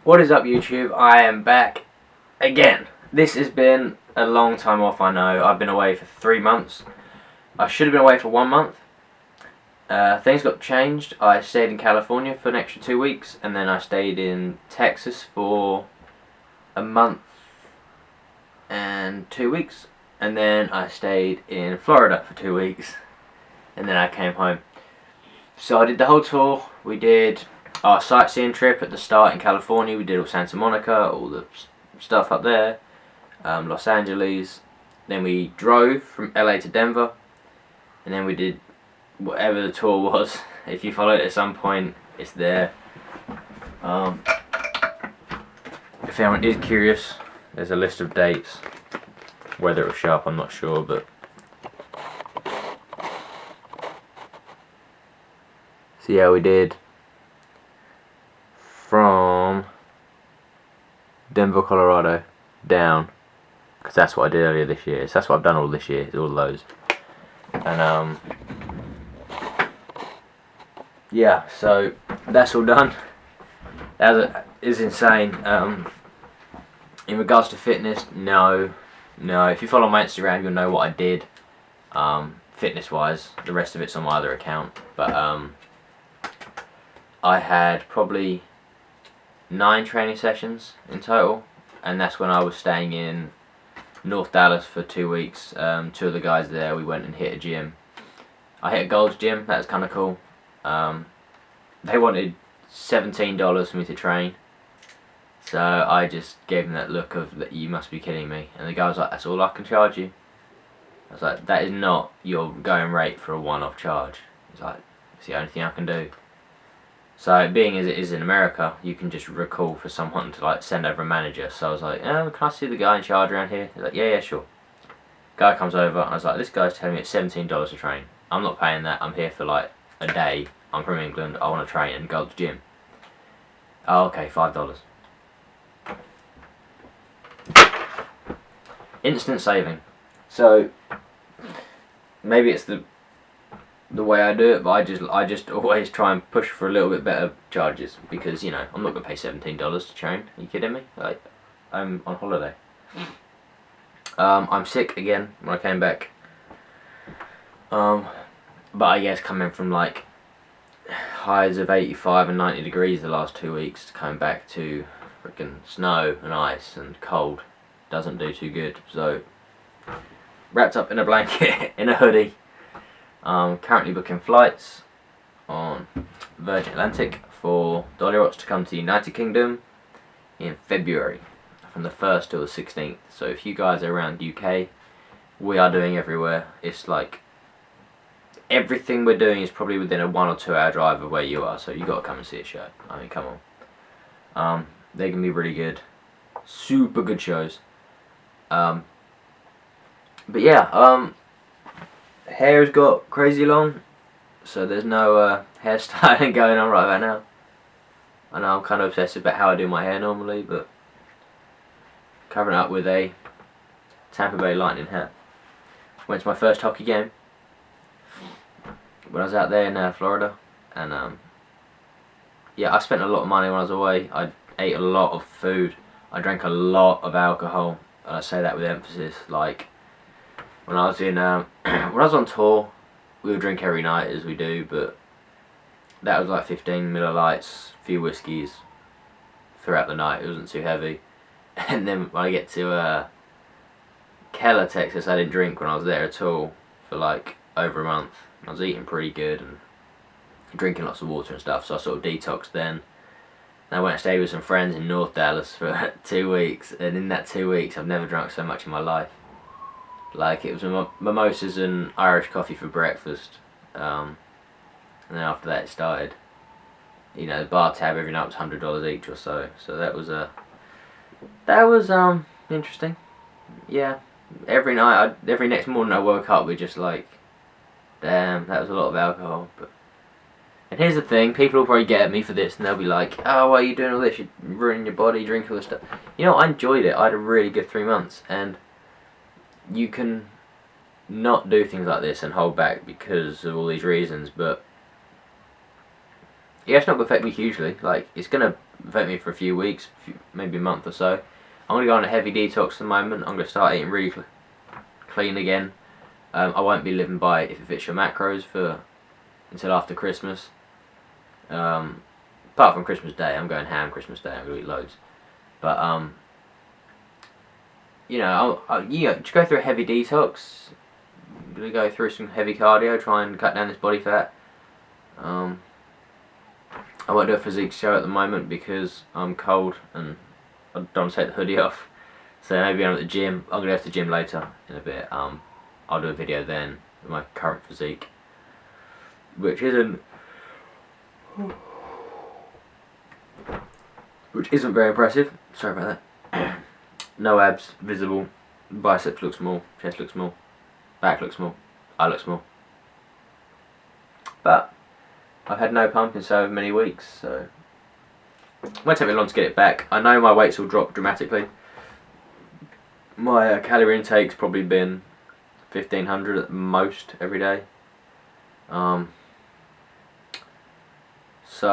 What is up, YouTube? I am back again. This has been a long time off, I know. I've been away for 3 months. I should have been away for 1 month. Things got changed. I stayed in California for an extra 2 weeks, and then I stayed in Texas for a month and 2 weeks. And then I stayed in Florida for 2 weeks, and then I came home. So I did the whole tour. We did our sightseeing trip at the start in California. We did all Santa Monica, all the stuff up there, Los Angeles. Then we drove from LA to Denver, and then we did whatever the tour was. If you follow it at some point, it's there. If anyone is curious, there's a list of dates. Whether it will show up, I'm not sure, but so yeah, we did from Denver, Colorado down, because that's what I did earlier this year. So that's what I've done all this year, is all those. And yeah, so that's all done. That is insane. In regards to fitness, no. If you follow my Instagram, you'll know what I did. Fitness-wise, the rest of it's on my other account. But I had probably 9 training sessions in total, and that's when I was staying in North Dallas for 2 weeks. 2 of the guys there, we went and hit a gym. I hit a Gold's Gym. That was kind of cool. They wanted $17 for me to train, so I just gave them that look of, you must be kidding me. And the guy was like, that's all I can charge you. I was like, that is not your going rate for a one-off charge. He's like, it's the only thing I can do. So being as it is in America, you can just recall for someone to like send over a manager. So I was like, can I see the guy in charge around here? He's like, yeah, sure. Guy comes over, and I was like, this guy's telling me it's $17 to train. I'm not paying that. I'm here for like a day. I'm from England. I want to train and go to the gym. Oh, okay, $5. Instant saving. So maybe it's the way I do it, but I just always try and push for a little bit better charges, because I'm not gonna pay $17 to train. Are you kidding me? Like, I'm on holiday. I'm sick again when I came back. But I guess coming from like highs of 85 and 90 degrees the last 2 weeks to coming back to freaking snow and ice and cold doesn't do too good. So wrapped up in a blanket in a hoodie. Currently booking flights on Virgin Atlantic for Dolly Rots to come to the United Kingdom in February, from the 1st till the 16th. So if you guys are around UK, we are doing everywhere. It's like everything we're doing is probably within a 1 or 2 hour drive of where you are, so you got to come and see a show. I mean, come on. They can be really good, super good shows. But yeah, hair's got crazy long, so there's no hairstyling going on right now. I know I'm kind of obsessed about how I do my hair normally, but covering it up with a Tampa Bay Lightning hat. Went to my first hockey game when I was out there in Florida, and yeah, I spent a lot of money when I was away. I ate a lot of food. I drank a lot of alcohol, and I say that with emphasis. Like, when I was in when I was on tour, we would drink every night as we do, but that was like 15 Miller Lights, a few whiskies throughout the night. It wasn't too heavy. And then when I get to Keller, Texas, I didn't drink when I was there at all for like over a month. I was eating pretty good and drinking lots of water and stuff, so I sort of detoxed then. And I went and stayed with some friends in North Dallas for 2 weeks, and in that 2 weeks I've never drunk so much in my life. Like, it was mimosas and Irish coffee for breakfast, and then after that it started. The bar tab every night was $100 each or so. So that was interesting. Yeah, every night, every next morning I woke up with just like, damn, that was a lot of alcohol. And here's the thing, people will probably get at me for this, and they'll be like, oh, why are you doing all this? You're ruining your body, drinking all this stuff. I enjoyed it. I had a really good 3 months, and you can not do things like this and hold back because of all these reasons, but yeah, it's not going to affect me hugely. Like, it's going to affect me for a few weeks, maybe a month or so. I'm going to go on a heavy detox at the moment. I'm going to start eating really clean again. I won't be living by if it fits your macros until after Christmas. Apart from Christmas Day, I'm going ham Christmas Day. I'm going to eat loads. But you know, to go through a heavy detox. I'm going to go through some heavy cardio, try and cut down this body fat. I won't do a physique show at the moment because I'm cold and I don't want to take the hoodie off. So maybe I'm at the gym. I'm going to go to the gym later in a bit. I'll do a video then with my current physique, which isn't very impressive. Sorry about that. No abs visible. Biceps look small. Chest looks small. Back looks small. I look small. But I've had no pump in so many weeks, so it won't take me long to get it back. I know my weights will drop dramatically. My calorie intake's probably been 1,500 at most every day. So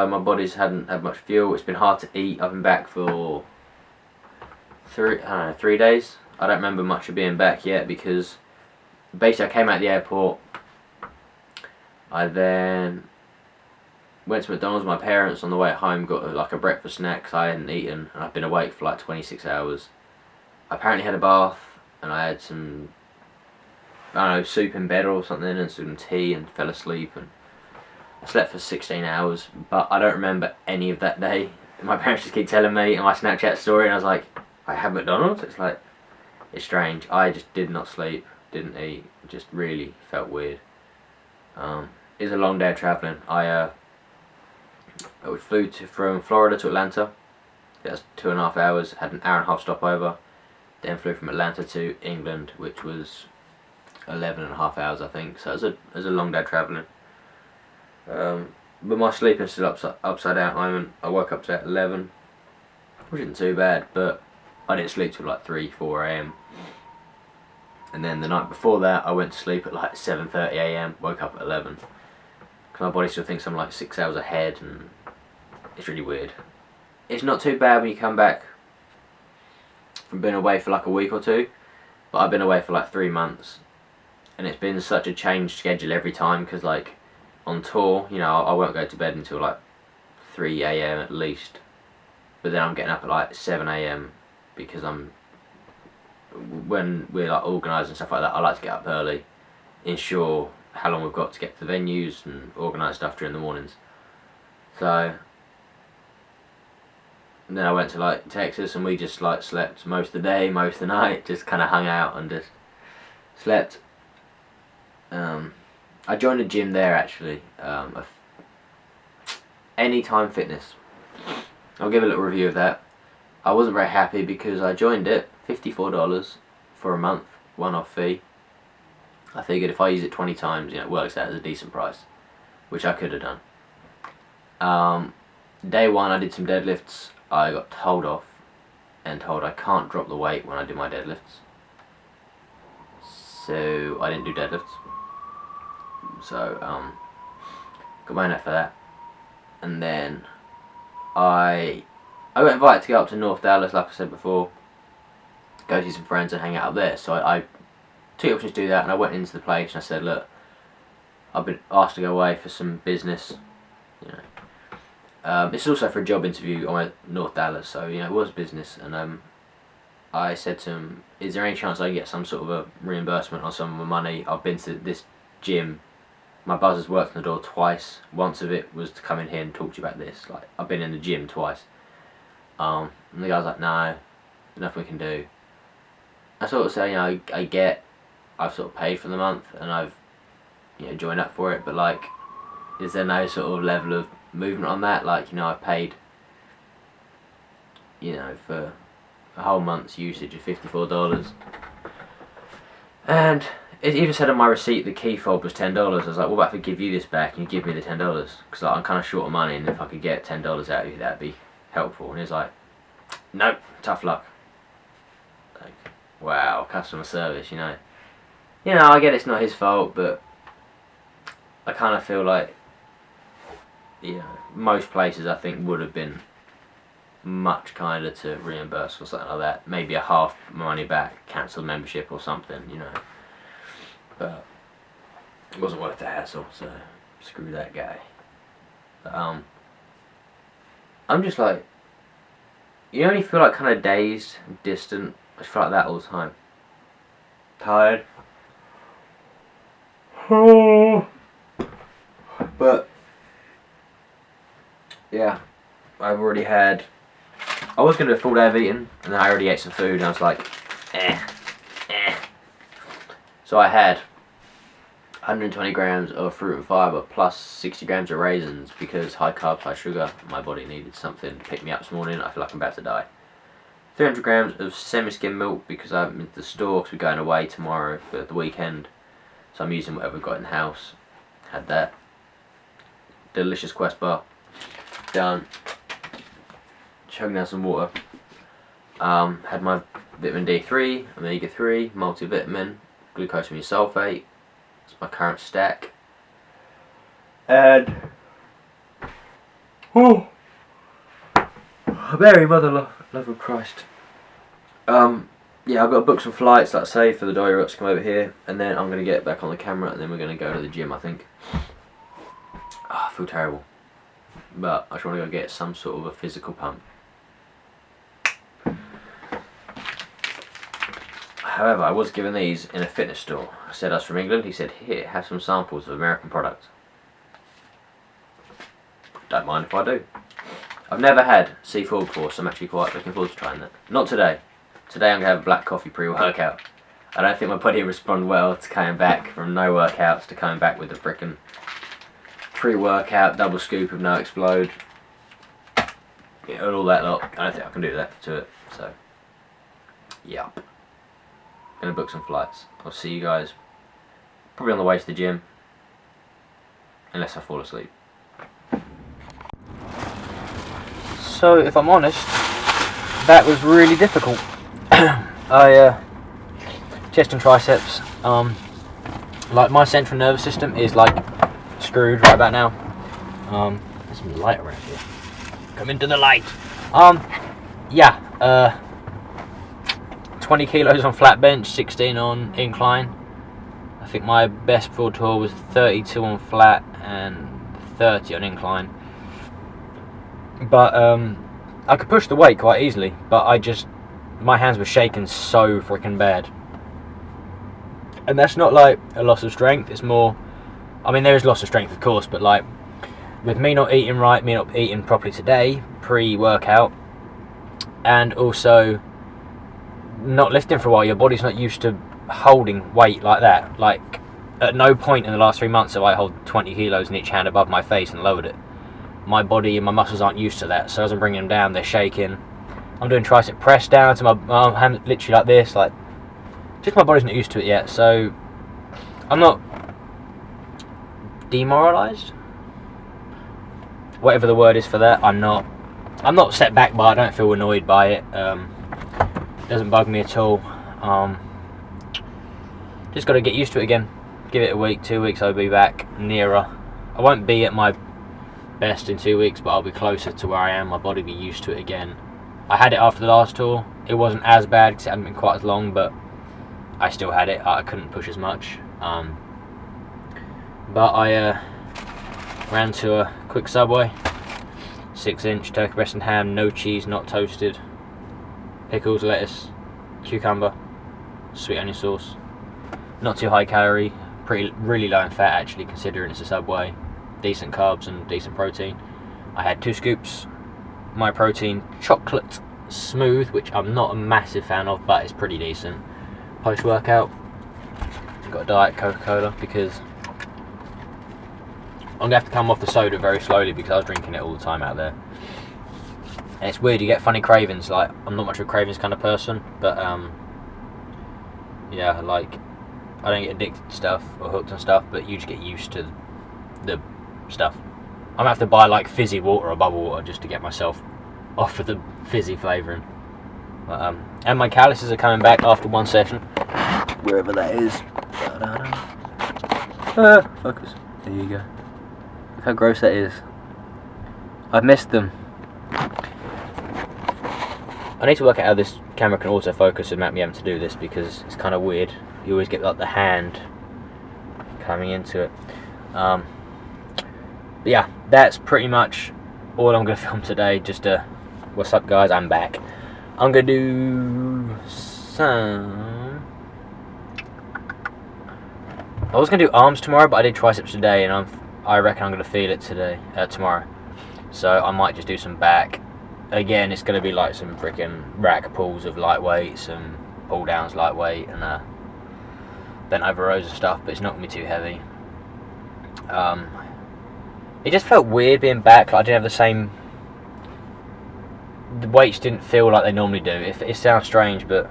my body's hadn't had much fuel. It's been hard to eat. I've been back for 3 days. I don't remember much of being back yet because basically I came out of the airport. I then went to McDonald's with my parents. On the way home got like a breakfast snack because I hadn't eaten and I've been awake for like 26 hours. I apparently had a bath and I had some, I don't know, soup in bed or something and some tea and fell asleep, and I slept for 16 hours, but I don't remember any of that day. My parents just keep telling me in my Snapchat story, and I was like, I had McDonald's? It's like, it's strange. I just did not sleep, didn't eat, just really felt weird. It was a long day of travelling. I flew from Florida to Atlanta. That was 2.5 hours, had an hour and a half stopover, then flew from Atlanta to England, which was 11.5 hours I think, so it was a long day travelling. But my sleep is still upside down at the moment. I woke up at 11, which isn't too bad, but I didn't sleep till like 3-4 AM. And then the night before that I went to sleep at like 7:30 AM, woke up at 11. Because my body still thinks I'm like 6 hours ahead, and it's really weird. It's not too bad when you come back from being away for like a week or two, but I've been away for like 3 months, and it's been such a changed schedule every time, because like on tour, you know, I won't go to bed until like 3 AM at least, but then I'm getting up at like 7 AM because when we're like organised and stuff like that, I like to get up early, ensure how long we've got to get to the venues and organise stuff during the mornings. So then I went to like Texas and we just like slept most of the day, most of the night, just kind of hung out and just slept. I joined a gym there actually, Anytime Fitness. I'll give a little review of that. I wasn't very happy because I joined it, $54 for a month, one-off fee. I figured if I use it 20 times, you know, it works out as a decent price, which I could have done. Day one I did some deadlifts. I got told off and told I can't drop the weight when I do my deadlifts. So I didn't do deadlifts. So got my nut for that. And then I got invited to go up to North Dallas, like I said before, go see some friends and hang out up there. So I took the option to do that, and I went into the place and I said, look, I've been asked to go away for some business, you know. It's also for a job interview. I went to North Dallas, so you know it was business. And I said to him, is there any chance I can get some sort of a reimbursement on some of my money? I've been to this gym. My buzzer's worked on the door twice. Once of it was to come in here and talk to you about this. Like, I've been in the gym twice. And the guy's like, no, there's nothing we can do. I sort of say, you know, I've sort of paid for the month and I've, you know, joined up for it, but like, is there no sort of level of movement on that? Like, you know, I've paid, you know, for a whole month's usage of $54. And it even said on my receipt the key fob was $10. I was like, what about if I give you this back and you give me the $10? Because like, I'm kind of short of money, and if I could get $10 out of you, that'd be helpful. And he's like, nope, tough luck. Like, wow, customer service, you know. You know, I get it's not his fault, but I kind of feel like, you know, most places I think would have been much kinder to reimburse or something like that. Maybe a half money back, cancel membership or something, you know. But it wasn't worth the hassle, so screw that guy. But, I'm just like, you only feel like kind of dazed, distant. I just feel like that all the time. Tired. But yeah, I've already had. I was gonna do a full day of eating, and then I already ate some food, and I was like, eh. So I had 120 grams of fruit and fibre plus 60 grams of raisins because high carbs, high sugar. My body needed something to pick me up this morning. I feel like I'm about to die. 300 grams of semi-skim milk because I haven't been to the store because we're going away tomorrow for the weekend. So I'm using whatever we've got in the house. Had that. Delicious Quest bar. Done. Chugging down some water. Had my vitamin D3, omega 3, multivitamin, glucosamine sulfate. It's my current stack. And Mary, Mother, love of Christ. Yeah, I've got to book some flights, like I say, for the diary to come over here, and then I'm going to get back on the camera, and then we're going to go to the gym, I think. I feel terrible, but I just want to go get some sort of a physical pump. However, I was given these in a fitness store. I said I was from England. He said, here, have some samples of American products. Don't mind if I do. I've never had C4 before, so I'm actually quite looking forward to trying that. Not today. Today I'm going to have a black coffee pre-workout. I don't think my body will respond well to coming back from no workouts to coming back with a frickin' pre-workout double scoop of no explode. Yeah, and all that lot. I don't think I can do that to it. So, yup. Gonna book some flights. I'll see you guys probably on the way to the gym. Unless I fall asleep. So, if I'm honest, that was really difficult. Chest and triceps, like my central nervous system is like screwed right about now. There's some light around here. Come into the light. 20 kilos on flat bench, 16 on incline. I think my best full tour was 32 on flat and 30 on incline. But I could push the weight quite easily, but my hands were shaking so freaking bad. And that's not like a loss of strength, it's more, I mean there is loss of strength of course, but like with me not eating right, me not eating properly today, pre-workout, and also not lifting for a while, your body's not used to holding weight like that. Like at no point in the last 3 months have I held 20 kilos in each hand above my face and lowered it. My body and my muscles aren't used to that, so as I'm bringing them down, they're shaking. I'm doing tricep press down to my hand literally like this, like just my body's not used to it yet. So I'm not demoralised, whatever the word is for that. I'm not set back by it. I don't feel annoyed by it. It doesn't bug me at all. Just got to get used to it again. Give it a week, 2 weeks, I'll be back nearer. I won't be at my best in 2 weeks, but I'll be closer to where I am. My body will be used to it again. I had it after the last tour. It wasn't as bad because it hadn't been quite as long, but I still had it. I couldn't push as much. But I ran to a quick Subway. 6-inch turkey breast and ham, no cheese, not toasted. Pickles, lettuce, cucumber, sweet onion sauce. Not too high calorie, really low in fat actually, considering it's a Subway. Decent carbs and decent protein. I had 2 scoops. My protein chocolate smooth, which I'm not a massive fan of, but it's pretty decent. Post workout, got a diet Coca-Cola because I'm gonna have to come off the soda very slowly because I was drinking it all the time out there. And it's weird, you get funny cravings. Like I'm not much of a cravings kind of person, but yeah, like I don't get addicted to stuff or hooked on stuff, but you just get used to the stuff. I'm gonna have to buy like fizzy water or bubble water just to get myself off of the fizzy flavouring. And my calluses are coming back after one session, wherever that is. Focus. There you go. Look how gross that is. I've missed them. I need to work out how this camera can autofocus without me having to do this, because it's kind of weird. You always get like the hand coming into it. But yeah, that's pretty much all I'm going to film today. Just what's up guys, I'm back. I'm going to do some... I was going to do arms tomorrow, but I did triceps today, and I reckon I'm going to feel it tomorrow. So I might just do some back. Again, it's going to be like some freaking rack pulls of lightweight, some pull downs lightweight, and bent over rows and stuff, but it's not going to be too heavy. It just felt weird being back. Like I didn't have the same... The weights didn't feel like they normally do. It sounds strange, but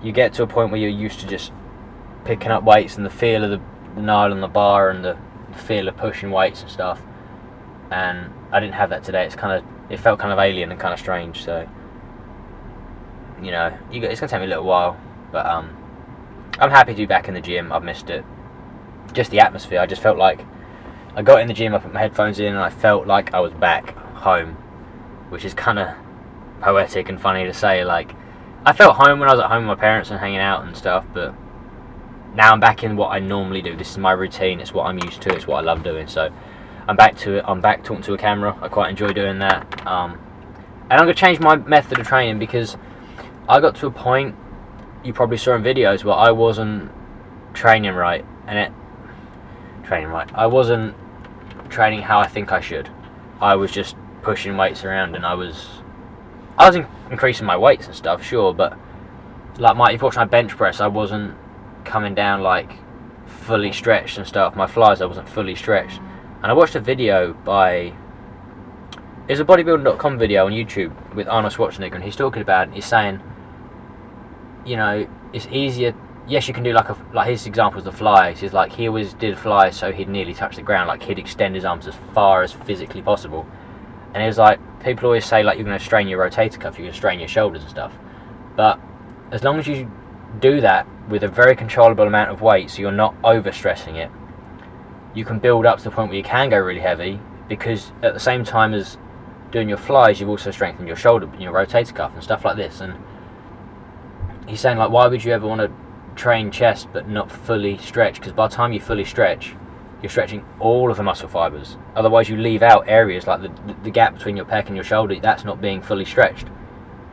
you get to a point where you're used to just picking up weights and the feel of the nile on the bar and the feel of pushing weights and stuff. And I didn't have that today. It felt kind of alien and kind of strange. So, you know, it's gonna take me a little while, but I'm happy to be back in the gym. I've missed it. Just the atmosphere. I just felt like I got in the gym, I put my headphones in, and I felt like I was back home, which is kind of poetic and funny to say. Like, I felt home when I was at home with my parents and hanging out and stuff, but now I'm back in what I normally do. This is my routine. It's what I'm used to. It's what I love doing. So I'm back to it. I'm back talking to a camera. I quite enjoy doing that. And I'm going to change my method of training, because I got to a point, you probably saw in videos, where I wasn't training right. I wasn't training how I think I should. I was just pushing weights around, and I was increasing my weights and stuff, sure, but like if you watch my bench press, I wasn't coming down like fully stretched and stuff. My flies, I wasn't fully stretched. And I watched a video there's a bodybuilding.com video on YouTube with Arnold Schwarzenegger, and he's talking about it. He's saying, you know, it's easier. Yes, you can do like his example is the flies. He's like, he always did flies so he'd nearly touch the ground, like he'd extend his arms as far as physically possible. And he was like, people always say like you're going to strain your rotator cuff, you're going to strain your shoulders and stuff. But as long as you do that with a very controllable amount of weight, so you're not overstressing it, you can build up to the point where you can go really heavy, because at the same time as doing your flies, you've also strengthened your shoulder, your rotator cuff and stuff like this. And he's saying like, why would you ever want to train chest but not fully stretch? Because by the time you fully stretch, you're stretching all of the muscle fibers. Otherwise you leave out areas like the gap between your pec and your shoulder. That's not being fully stretched,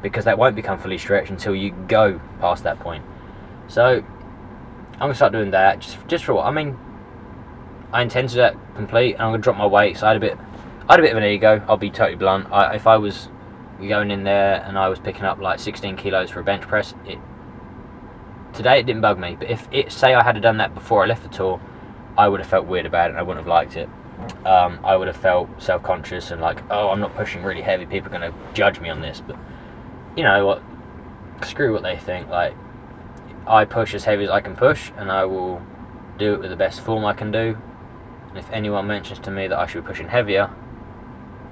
because that won't become fully stretched until you go past that point. So I'm going to start doing that just for what I mean. I intend to do that complete, and I'm going to drop my weight. So I had a bit of an ego, I'll be totally blunt. If I was going in there and I was picking up like 16 kilos for a bench press, today it didn't bug me. But if say I had done that before I left the tour, I would have felt weird about it, and I wouldn't have liked it. I would have felt self-conscious and like, oh, I'm not pushing really heavy, people are going to judge me on this. But you know what, screw what they think. Like, I push as heavy as I can push, and I will do it with the best form I can do. And if anyone mentions to me that I should be pushing heavier,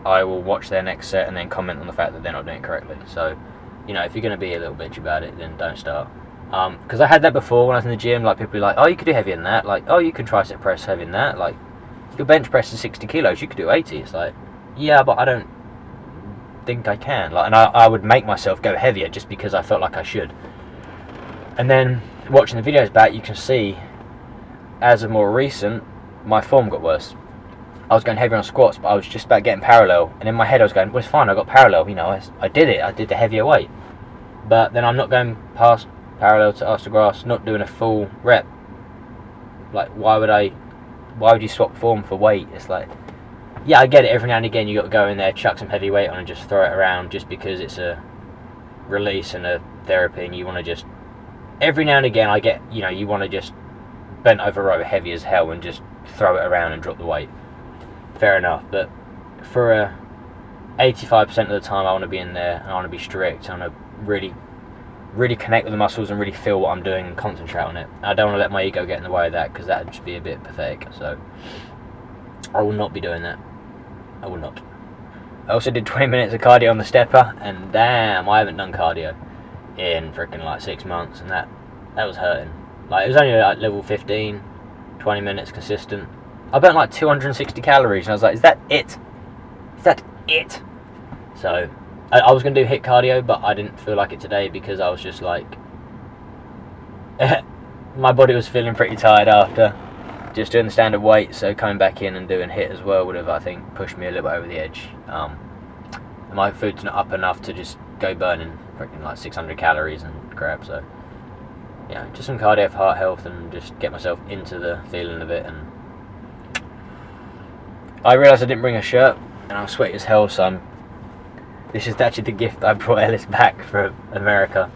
I will watch their next set and then comment on the fact that they're not doing it correctly. So, you know, if you're going to be a little bitch about it, then don't start. Because I had that before when I was in the gym. Like, people were like, oh, you could do heavier than that. Like, oh, you can tricep press heavier than that. Like, your bench press is 60 kilos, you could do 80. It's like, yeah, but I don't think I can. Like, and I would make myself go heavier just because I felt like I should. And then watching the videos back, you can see, as of more recent, my form got worse. I was going heavier on squats, but I was just about getting parallel. And in my head I was going, well, it's fine, I got parallel. You know, I did it. I did the heavier weight. But then I'm not going past parallel to arse to grass, not doing a full rep. Like, why would you swap form for weight? It's like, yeah, I get it, every now and again you got to go in there, chuck some heavy weight on and just throw it around just because it's a release and a therapy, and you want to just, every now and again I get, you know, you want to just bent over row heavy as hell and just throw it around and drop the weight. Fair enough, but for 85% of the time I want to be in there, and I want to be strict, I want to really connect with the muscles and really feel what I'm doing and concentrate on it. I don't want to let my ego get in the way of that, because that would just be a bit pathetic. So I will not be doing that. I will not. I also did 20 minutes of cardio on the stepper, and damn, I haven't done cardio in freaking like 6 months, and that was hurting. Like, it was only like level 15, 20 minutes consistent. I burnt like 260 calories, and I was like, is that it? Is that it? So I was going to do HIIT cardio, but I didn't feel like it today because I was just like... my body was feeling pretty tired after just doing the standard weight, so coming back in and doing HIIT as well would have, I think, pushed me a little bit over the edge. My food's not up enough to just go burning freaking like 600 calories and crap, so yeah, just some cardio for heart health and just get myself into the feeling of it. And I realised I didn't bring a shirt and I was sweaty as hell, so this is actually the gift I brought Ellis back from America.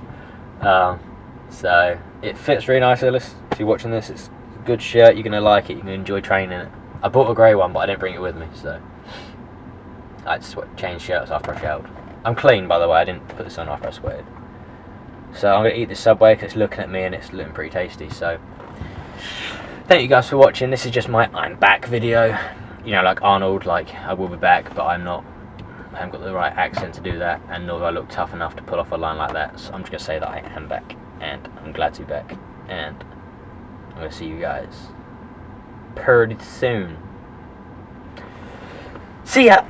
So it fits really nice, Ellis. If you're watching this, it's a good shirt, you're going to like it, you're going to enjoy training it. I bought a grey one, but I didn't bring it with me, so I had to change shirts after I showered. I'm clean, by the way, I didn't put this on after I sweated. So I'm going to eat this Subway because it's looking at me and it's looking pretty tasty. So thank you guys for watching. This is just my I'm back video. You know, like Arnold, like I will be back, but I haven't got the right accent to do that, and nor do I look tough enough to pull off a line like that. So I'm just going to say that I am back, and I'm glad to be back, and I'm going to see you guys pretty soon. See ya!